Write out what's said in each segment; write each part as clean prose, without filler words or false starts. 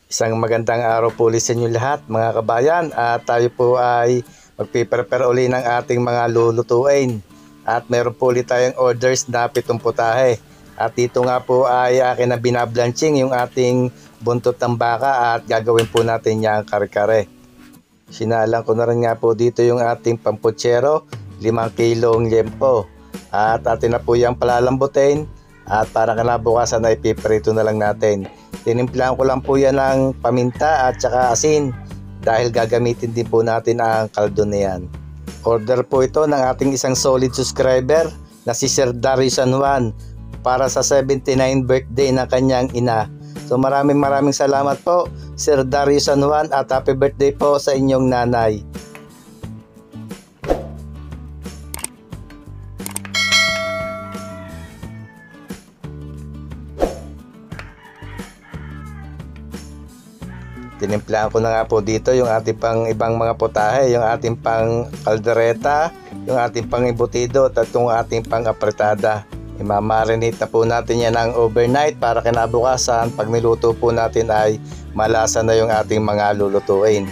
Isang magandang araw po ulit sa inyo lahat mga kabayan, at tayo po ay magpiprepare uli ng ating mga lulutuin at meron po ulit tayong orders na 7 putahe. At dito nga po ay akin na binablanching yung ating buntot ng baka at gagawin po natin yung kare-kare. Sinalang ko na rin nga po dito yung ating pamputsero, 5 kilong liempo, at atin na po yung palalambutin. At para kinabukasan ay piprito na lang natin. Tinimplahan ko lang po yan ng paminta at saka asin dahil gagamitin din po natin ang kaldo na yan. Order po ito ng ating isang solid subscriber na si Sir Dario San Juan para sa 79 birthday ng kanyang ina. So maraming salamat po Sir Dario San Juan, at happy birthday po sa inyong nanay. Tinimplahan ko na nga po dito yung ating pang ibang mga potahe, yung ating pang kaldereta, yung ating pang embutido at yung ating pang apretada. Imamarinate na po natin yan ng overnight para kinabukasan pag niluto po natin ay malasa na yung ating mga lulutuin.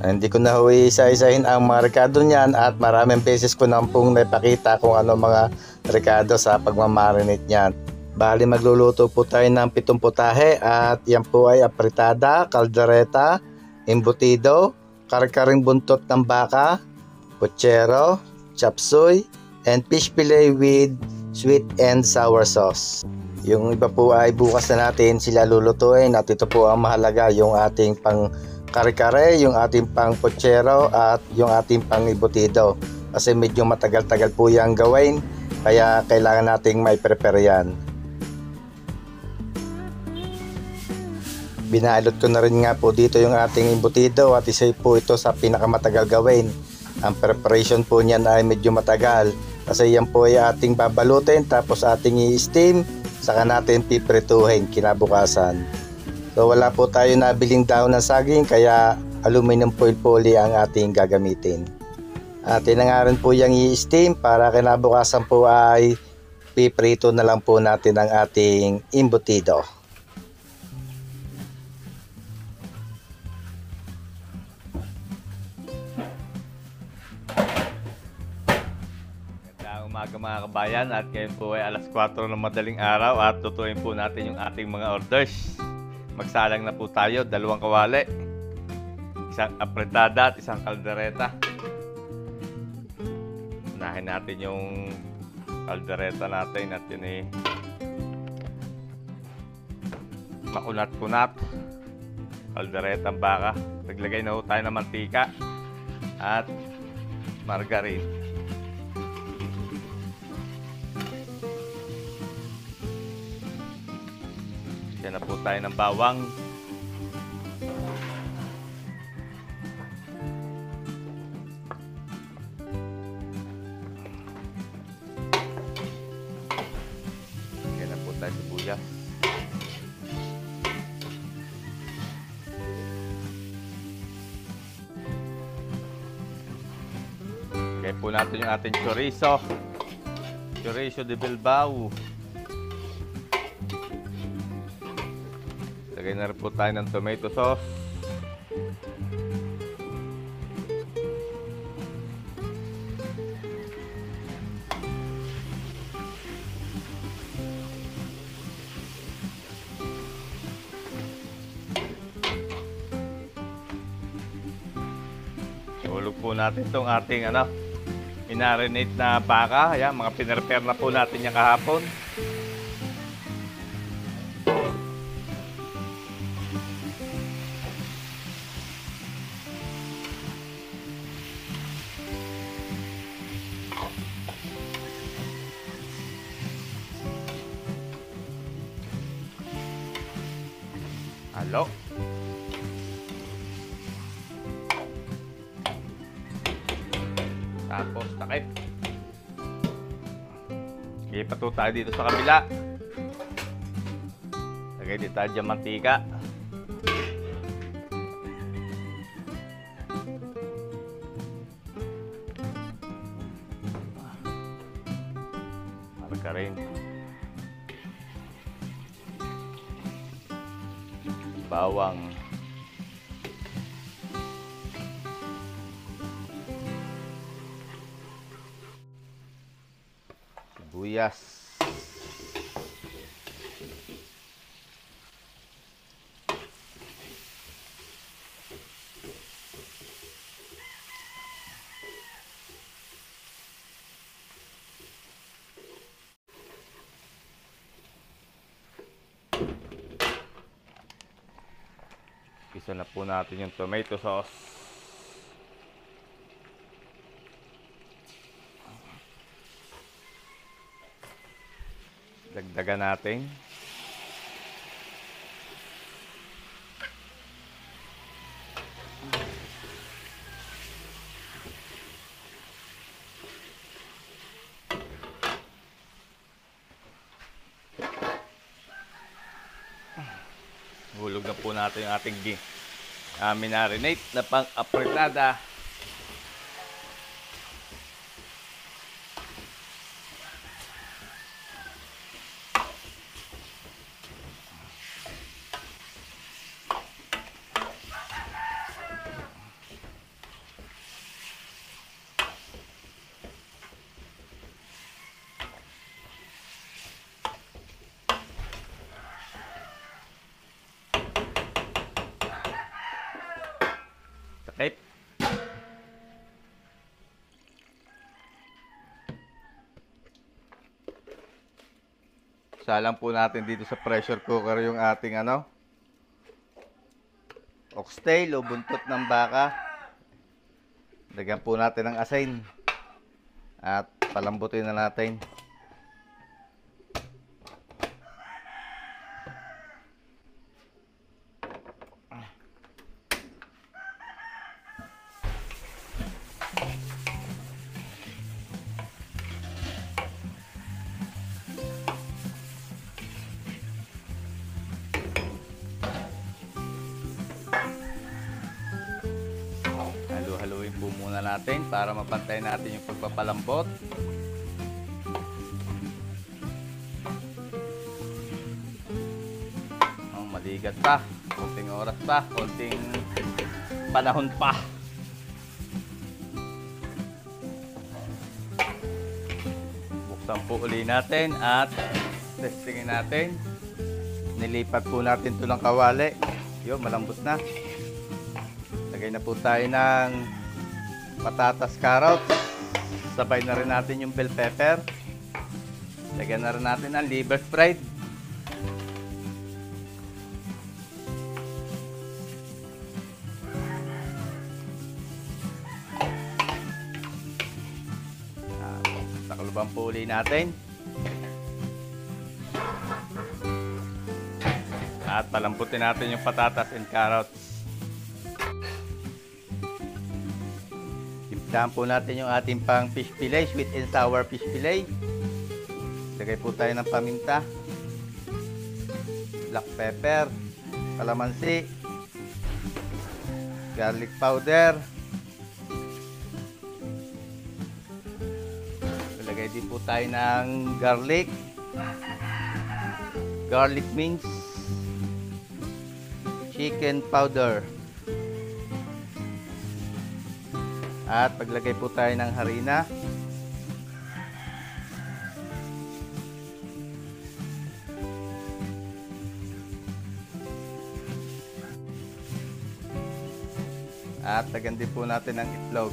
Hindi ko na isa-isahin ang mga rekado niyan at maraming beses ko na pong napakita kung ano mga rekado sa pagmamarinate niyan. Bali magluluto po tayo ng 7 putahe at yan po ay apretada, kaldereta, embutido, kare-karing buntot ng baka, putsero, chop suey, and fish fillet with sweet and sour sauce. Yung iba po ay bukas na natin sila lulutuin at ito po ang mahalaga, yung ating pang kare-kare, yung ating pang putsero at yung ating pang embutido. Kasi medyo matagal-tagal po yung gawin kaya kailangan nating may prepare yan. Binalot ko na rin nga po dito yung ating embutido at isa po ito sa pinakamatagal gawin. Ang preparation po niyan ay medyo matagal kasi yan po ay ating babalutin tapos ating i-steam saka natin piprituhin kinabukasan. So wala po tayo nabiling daon ng saging kaya aluminum foil po ang ating gagamitin. At na nga rin po yung i-steam para kinabukasan po ay piprito na lang po natin ang ating embutido. Umaga mga kabayan, at ngayon po ay alas 4 ng madaling araw at tutuin po natin yung ating mga orders. Magsalang na po tayo, 2 kawali, isang apretada at isang kaldereta. Unahin natin yung kaldereta natin at yun eh makunat-kunat. Kalderetang baka. Naglagay na po tayo ng mantika at margarine. Yan na po tayo ng bawang. Yan na po tayo sibuyas. Kaya po natin yung ating chorizo. Chorizo de Bilbao. Lagay na rin po tayo ng tomato sauce. Ulog po natin itong ating minarinate na baka. Ayan, mga pinrepare na po natin yung kahapon. Halo. Tapos takip. Lipat po tayo dito sa kabila. Lagay dito tayo dyan mantika. Margarine. bawang, sibuyas, isa na po natin yung tomato sauce. Dagdagan natin. Hulog na po natin yung ating marinate na pang-apretada. Takip. Salang po natin dito sa pressure cooker yung ating oxtail o buntot ng baka. Lagyan po natin ng asin at palambutin na natin. Halu-haluin po muna natin para mapantay natin yung pagpapalambot. Maligat pa, konting oras pa, konting panahon pa. Buksan po uli natin at testingin natin. Nilipat po natin ito ng kawali. Yun, malambot na. Lagay na po tayo ng patatas, carrots. Sabay na rin natin yung bell pepper. Lagyan na rin natin ang liver fried. Takluban po uli natin. At palambutin natin yung patatas and carrots. Timplahan po natin yung ating pang fish fillet, sweet and sour fish fillet. Lagay po tayo ng paminta, black pepper, kalamansi, garlic powder. Lagay din po tayo ng garlic mince, chicken powder. At paglagay po tayo ng harina. At lagyan din po natin ng itlog.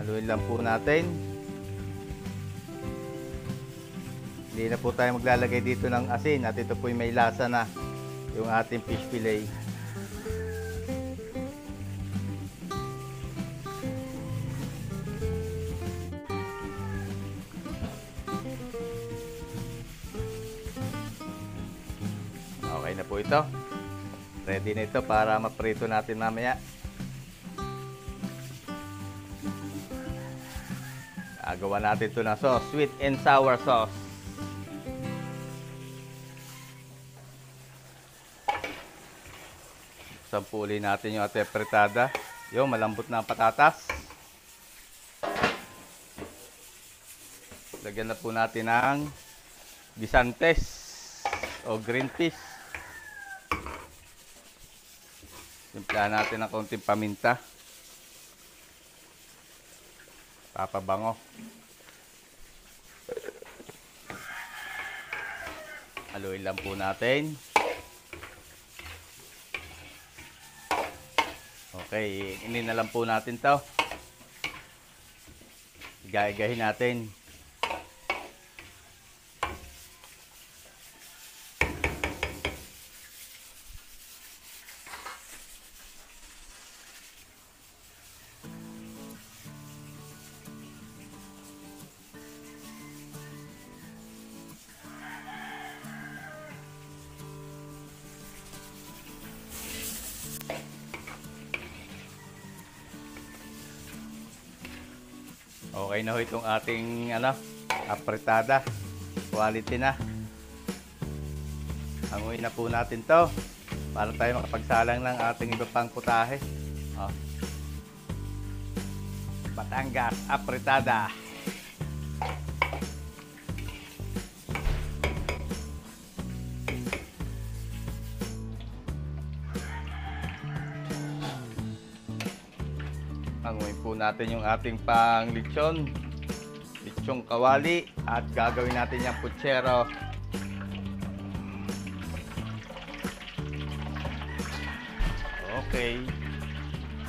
Haluin lang po natin. Hindi na po tayo maglalagay dito ng asin at ito po yung may lasa na yung ating fish fillet. Okay na po ito. Ready na ito para maprito natin mamaya. Gawa natin ito ng sauce, sweet and sour sauce. Sampuli natin yung ating apretada. Yung malambot na ang patatas. Lagyan na po natin ng guisantes o green peas. Timplahan natin ng konting paminta. Papabango. Haluin lang po natin. Okay, ini na lang po natin to. Igagahin natin. Okay na ho itong ating apretada. Quality na. Hanguin na po natin to para tayo makapagsalang ng ating iba pang putahe. Batangas apretada. Hanguin po natin yung ating pang lechon kawali at gagawin natin yung putsero. Okay.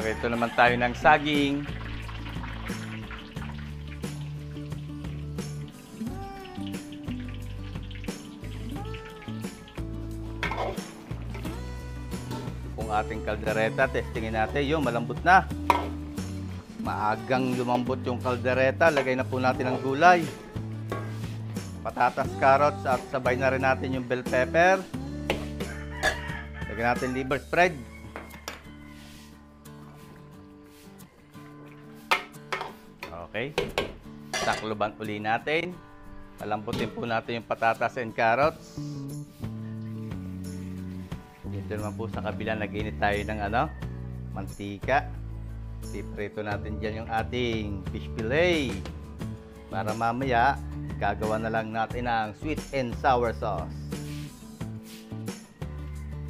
Ito naman tayo ng saging. Kung ating kaldereta, testingin natin. Yung malambot na. Maagang lumambot yung kaldereta. Lagay na po natin ang gulay. Patatas, carrots at sabay na rin natin yung bell pepper. Lagyan natin liver spread. Okay. Takloban uli natin. Palambutin po natin yung patatas and carrots. Dito naman po sa kabila, nag-init tayo ng mantika. Iprito natin dyan yung ating fish fillet. Para mamaya, gagawa na lang natin ng sweet and sour sauce.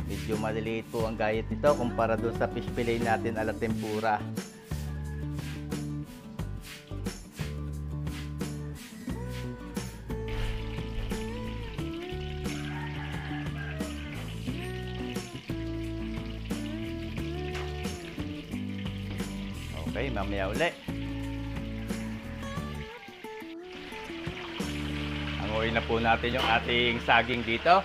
Medyo maliliit po ang gayat nito kumpara doon sa fish fillet natin ala tempura. Okay, mamaya uli. Hanguin na po natin yung ating saging dito.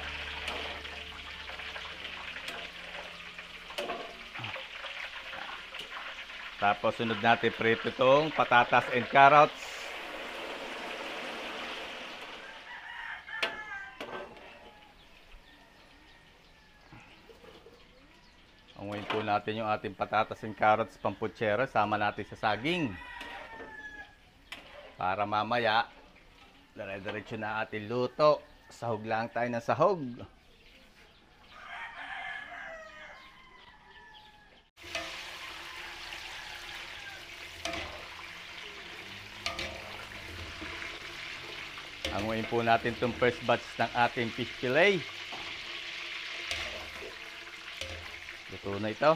Tapos sunod natin prito itong patatas and carrots. Hanguin po natin yung ating patatas and carrots pamputsero. Sama natin sa saging. Para mamaya, dire-diretso na ating luto. Sahog lang tayo ng sahog. Hanguin po natin itong first batch ng ating fish fillet. Luto na ito.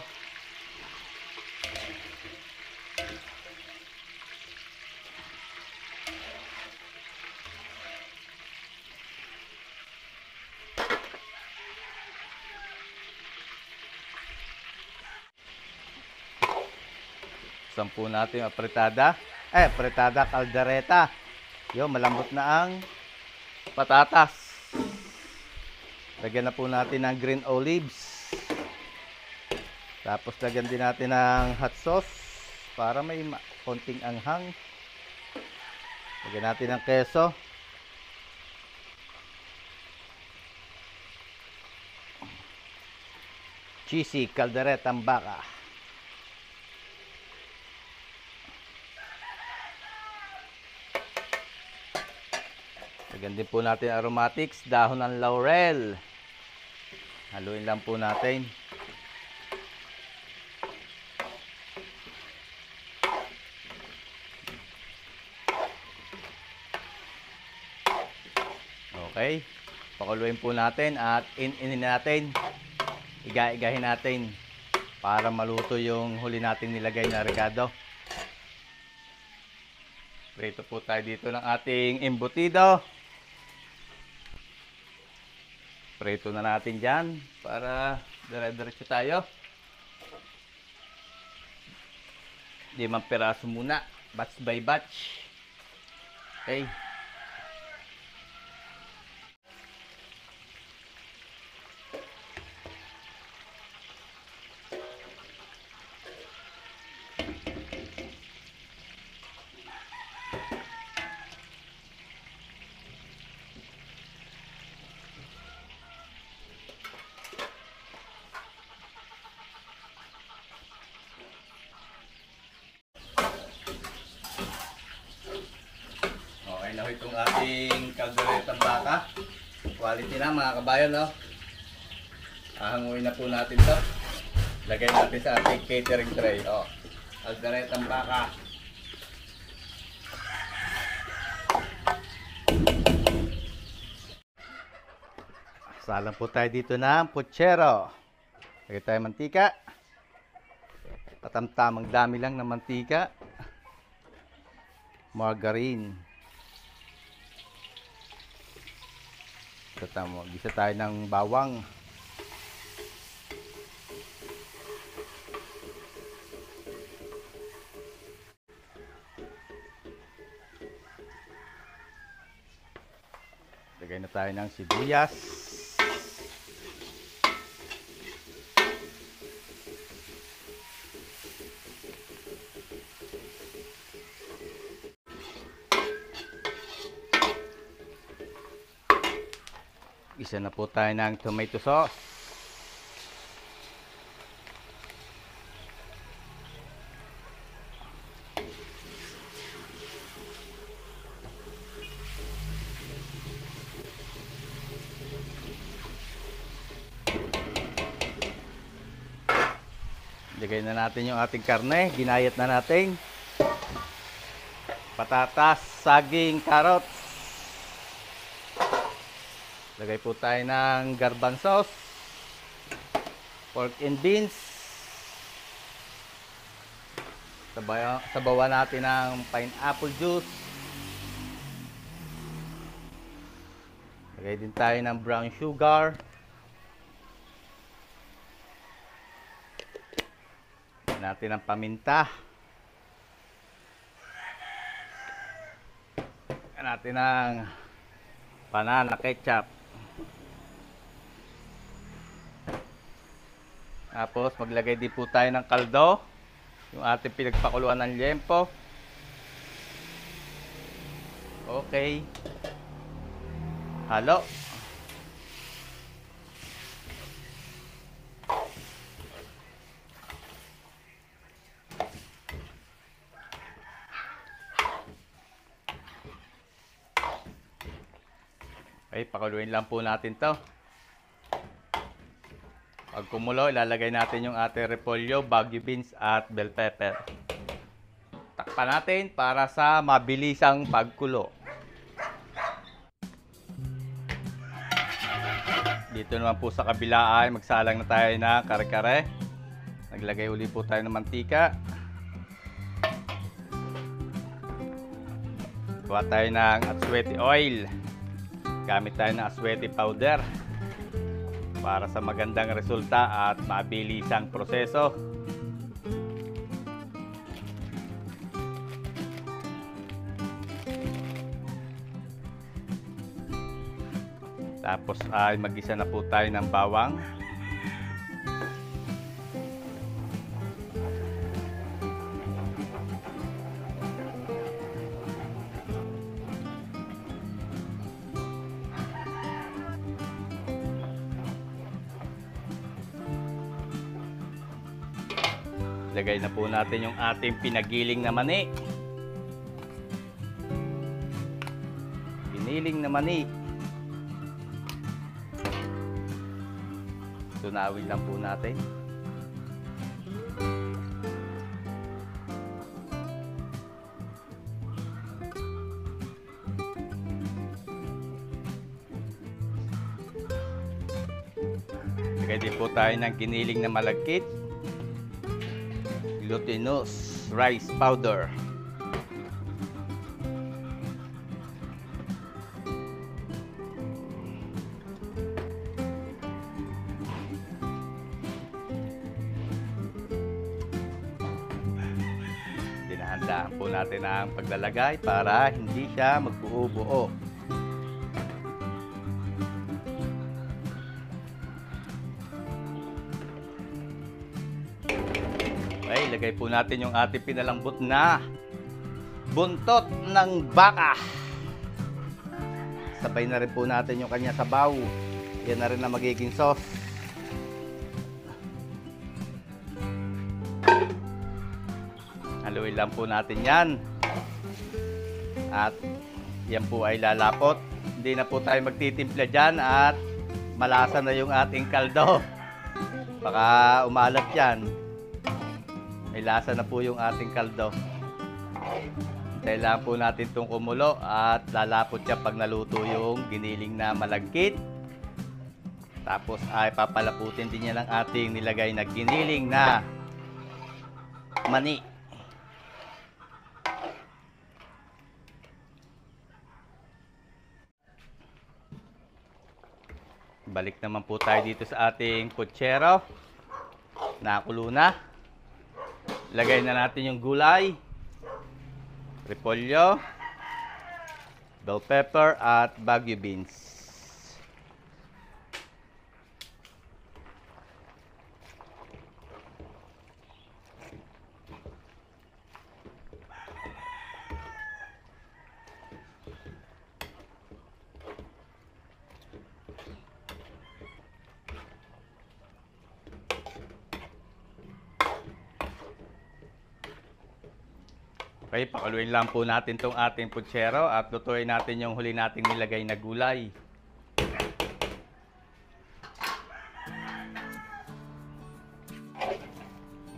Sampu natin yung apretada. Apretada caldereta. Yo, malambot na ang patatas. Lagyan na po natin ng green olives. Tapos lagyan din natin ng hot sauce para may konting anghang. Lagyan natin ng keso. Cheesy calderetang baka. Lagyan din po natin aromatics, dahon ng laurel. Haluin lang po natin. Okay. Pakuluin po natin at in-inin natin. Iga-igahin natin. para maluto yung huli nating nilagay na rekado. Prito po tayo dito ng ating embutido. Prito na natin dyan para dire-diretso tayo. 5 piraso muna, batch by batch. Okay. Okay na ho itong ating kalderetang baka. Quality na mga kabayan, no? Ahanguin na po natin to. Lagay natin sa ating catering tray. Oh, kalderetang baka. Salang po tayo dito ng puchero. Lagay tayo mantika. Patamtamang dami lang ng mantika. Margarine. Gisa tayo ng bawang. Lagay na tayo ng sibuyas. Isa na po tayo ng tomato sauce. Lagay na natin yung ating karne. Ginayat na natin. Patatas, saging, carrots. Lagay po tayo ng garbanzos, pork and beans. Sabawan natin ng pineapple juice. Lagay din tayo ng brown sugar. Lagyan natin ng paminta. Lagyan natin ng banana ketchup. Tapos maglagay din po tayo ng kaldo, yung ating pinagpakuluan ng liempo. Okay. Halo. Okay, pakuluin lang po natin to. Pag kumulo, ilalagay natin yung ating repolyo, bagu beans at bell pepper. Takpan natin para sa mabilisang pagkulo. Dito naman po sa kabila ay magsalang na tayo ng kare-kare. Naglagay uli po tayo ng mantika. Gawa tayo ng aswete oil. Gamit tayo ng aswete powder para sa magandang resulta at mabilisang proseso. Tapos ay mag-isa na po tayo ng bawang. Lagay na po natin yung ating pinagiling na mani. Piniling na mani. Tunawin lang po natin. Lagay din po tayo ng giniling na malagkit. glutinous rice powder. Dinahandaan po natin ang paglalagay para hindi siya magbuo-buo. Okay, ilagay po natin yung ating pinalambot na buntot ng baka. Sabay na rin po natin yung kanya sabaw. Yan na rin na magiging sauce. Haluin lang po natin yan. At yan po ay lalapot. Hindi na po tayo magtitimpla dyan at malasa na yung ating kaldo. Baka umalat yan. May lasa na po yung ating kaldo. Kailangan po natin itong kumulo at lalapot siya pag naluto yung giniling na malagkit. Tapos ay papalaputin din niya ng ating nilagay na giniling na mani. Balik naman po tayo dito sa ating putsero. Nakulo na. Lagay na natin yung gulay, repolyo, bell pepper at Baguio beans. Okay, pakaluin lang po natin itong ating putsero at lutuin natin yung huli nating nilagay na gulay.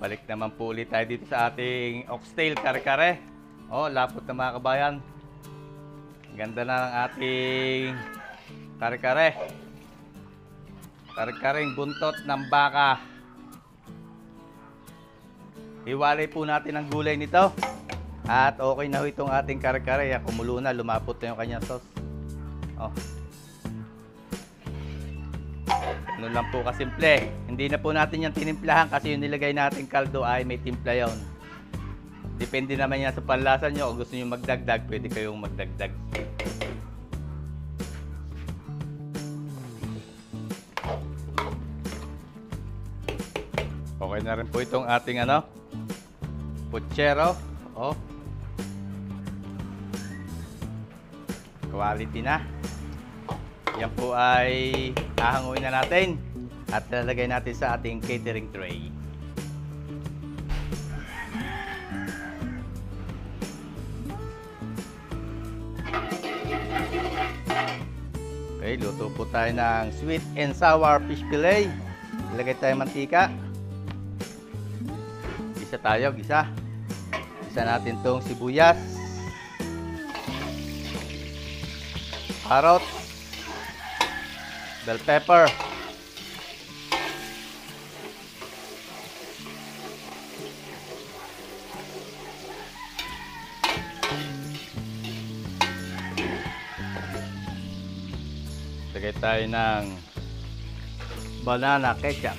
Balik naman po ulit tayo dito sa ating oxtail kare-kare. Oh, lapot na mga kabayan. Ganda na ng ating kare-kare. Kare-kareng buntot ng baka. Hiwalay po natin ang gulay nito. At okay na ho itong ating kare-kare. Kumulo na, lumapot na yung kanyang sauce. Oh. Ano lang po kasimple. Hindi na po natin yung tinimplahan kasi yung nilagay natin kaldo ay may timpla yon. Depende naman yan sa panlasa nyo. Kung gusto nyo magdagdag, pwede kayong magdagdag. Okay na rin po itong ating putsero. Oh. Quality na. Yan po ay hahanguin na natin at lalagay natin sa ating catering tray. Okay, luto po tayo ng sweet and sour fish fillet. Ilagay tayo mantika. Gisa tayo, gisa. Gisa natin tong sibuyas. Carrot, bell pepper, lagay tayo ng banana ketchup.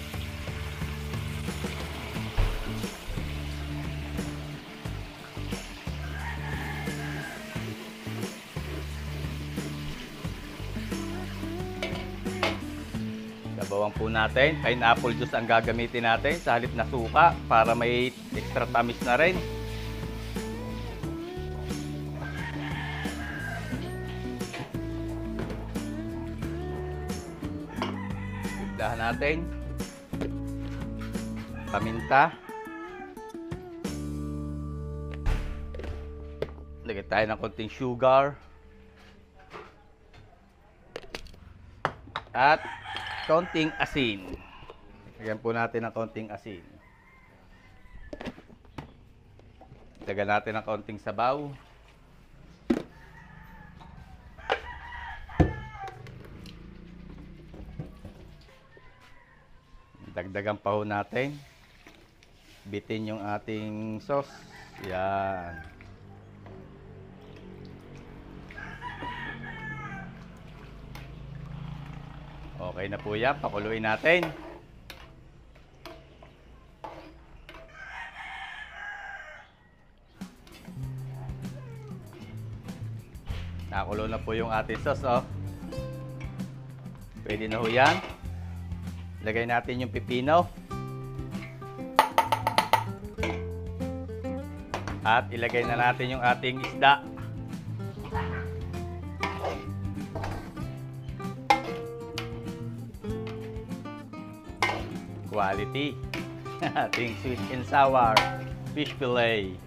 Bawang po natin, pineapple juice ang gagamitin natin sa halip na suka para may extra tamis na rin. Dahan natin. Paminta. Lagyan tayo ng konting sugar. At konting asin. Lagyan po natin ng konting asin. Lagyan natin ng konting sabaw. Dagdagan pa ho natin. bitin yung ating sauce. Yan. Okay na po yan. Pakuluin natin. Nakulo na po yung ating sauce, oh. Pwede na ho yan. Lagay natin yung pipino. At ilagay na natin yung ating isda. Quality. Ating sweet and sour fish fillet.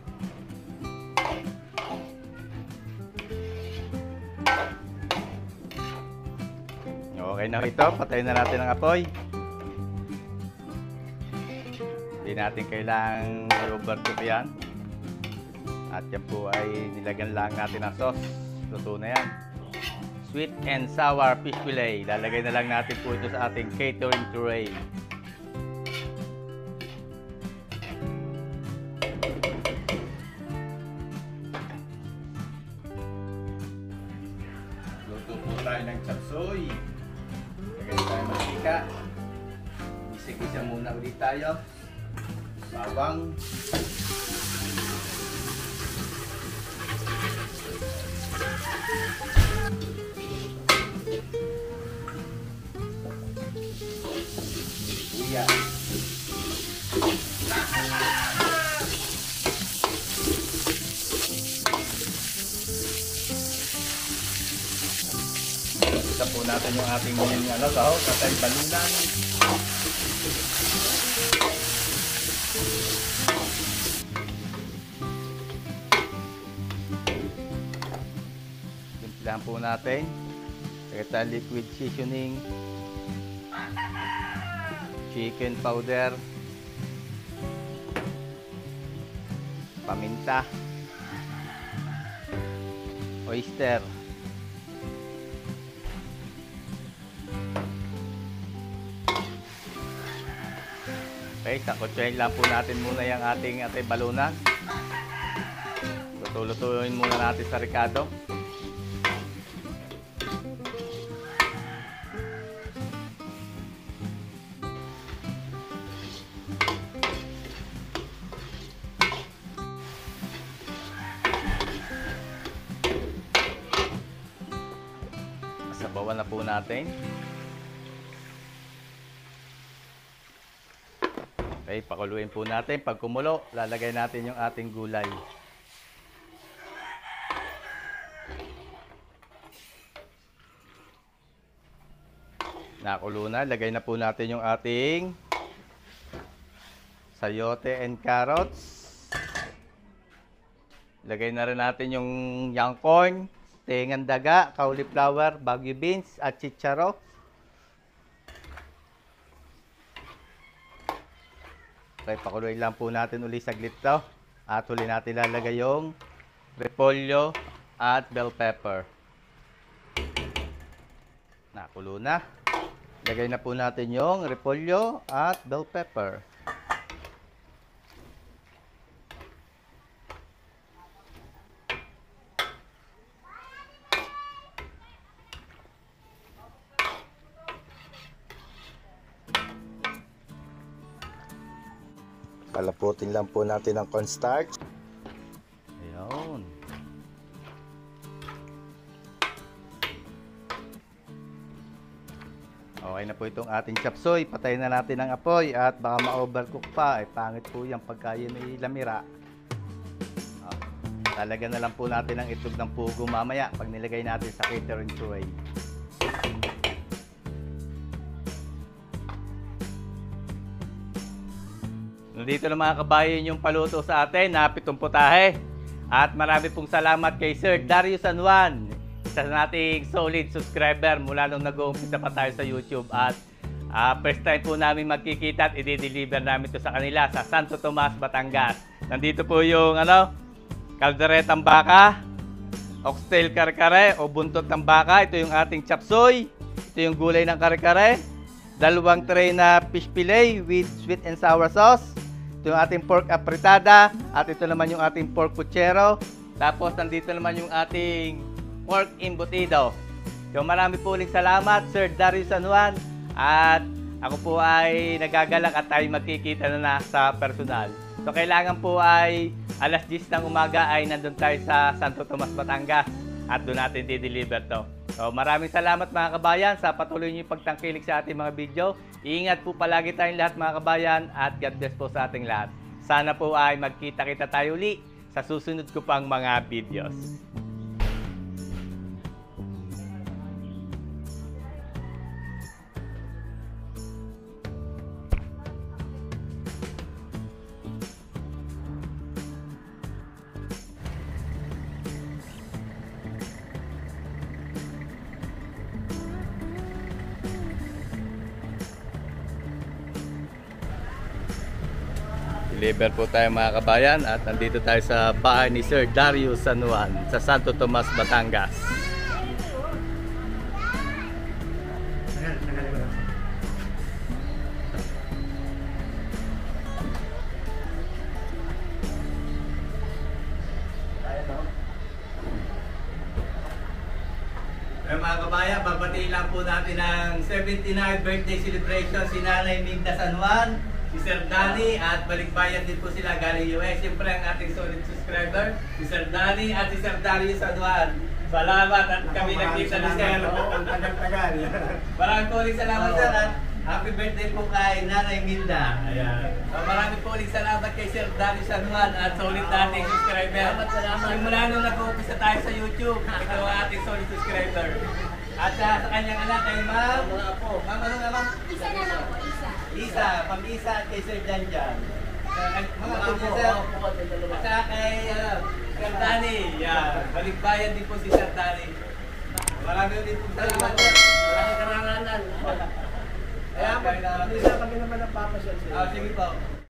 Okay na ito. Patayin na natin ang apoy. Hindi natin kailangang i-overcook yan. At yan po ay nilagyan lang natin ang sauce. Luto na yan. Sweet and sour fish fillet. Lalagay na lang natin po ito sa ating catering tray. Luto po tayo ng chop suey. Lagay tayo ng mantika. Isig-isa muna ulit tayo. Bawang. Iya. Isa po natin yung ating katay balunan. Timplahan po natin. Kita liquid seasoning. Chicken powder, paminta, oyster, okay, sakotsahin lang po natin muna yung ating balunan. Luto-lutuin muna natin sa ricado. Sabawan na po natin. Okay, pakuluin po natin. Pag kumulo, lalagay natin yung ating gulay. Nakulo na, lagay na po natin yung ating sayote and carrots. Lagay na rin natin yung young corn, tengan daga, cauliflower, bagu beans, at chicharo. Okay, pakuluin lang po natin uli saglit to. At huli natin lalagay yung repolyo at bell pepper. Nakulo na. Lagay na po natin yung repolyo at bell pepper. Palaputin lang po natin ang cornstarch. Ayun. Okay na po itong ating chop suey. Patayin na natin ang apoy at baka ma-overcook pa. Ay pangit po yan pagka yun ay lamira. Lalagyan na lang po natin ang itlog ng pugo mamaya pag nilagay natin sa catering tray. Nandito na mga kabayan yung paluto sa atin na pitong putahe. At marami pong salamat kay Sir Darius San Juan, isa nating solid subscriber mula nung nag-uumpisa pa tayo sa YouTube. At first time po namin magkikita at i-deliver namin ito sa kanila sa Santo Tomas, Batangas. Nandito po yung kalderetang baka, oxtail kare-kare o buntot ng baka. Ito yung ating chop suey. Ito yung gulay ng kare-kare. Dalawang tray na fish fillet with sweet and sour sauce. Ito yung ating pork apretada at ito naman yung ating pork puchero. Tapos nandito naman yung ating pork embutido. So marami po ulit salamat Sir Darius San Juan at ako po ay nagagalak at tayo magkikita na sa personal. So kailangan po ay alas 10 ng umaga ay nandun tayo sa Santo Tomas, Batangas at doon natin di-deliver to. So maraming salamat mga kabayan sa patuloy niyo pagtangkilik sa ating mga video. Iingat po palagi tayong lahat mga kabayan at God bless po sa ating lahat. Sana po ay magkita-kita tayo uli sa susunod ko pang mga videos. Deliver po tayo mga kabayan at nandito tayo sa bahay ni Sir Darius San Juan sa Santo Tomas, Batangas. Mga kabayan, babatiin lang po natin ang 79th birthday celebration si Nanay Minda San Juan, si Sir Danny at balikbayan din po sila galing US. Siyempre ang ating solid subscriber, si Sir Danny at si Sir Darius San Juan. Salamat at kami nagkita ni Sir. Ang tagal-tagal. Maraming po ulit salamat Sir at happy birthday po kay Nanay Minda. Ayan. So, maraming po ulit salamat kay Sir Darius San Juan at solid nating subscriber. Simula nung nag-uumpisa tayo sa YouTube, ito ang ating solid subscriber. At sa kanyang anak kay Ma'am, Ma'am ano nga Ma'am? Isa na lang po, isa. Isa, Pam-Isa at kay Sir Janjan. Mga po niya Sir. At saka kay Sir Danny. Yan. Balikbayan din po si Sir Danny. Maraming din po salamat Sir. Maraming karangalan. Kaya, hindi sa kami naman nagpapasyal sila. Sige po.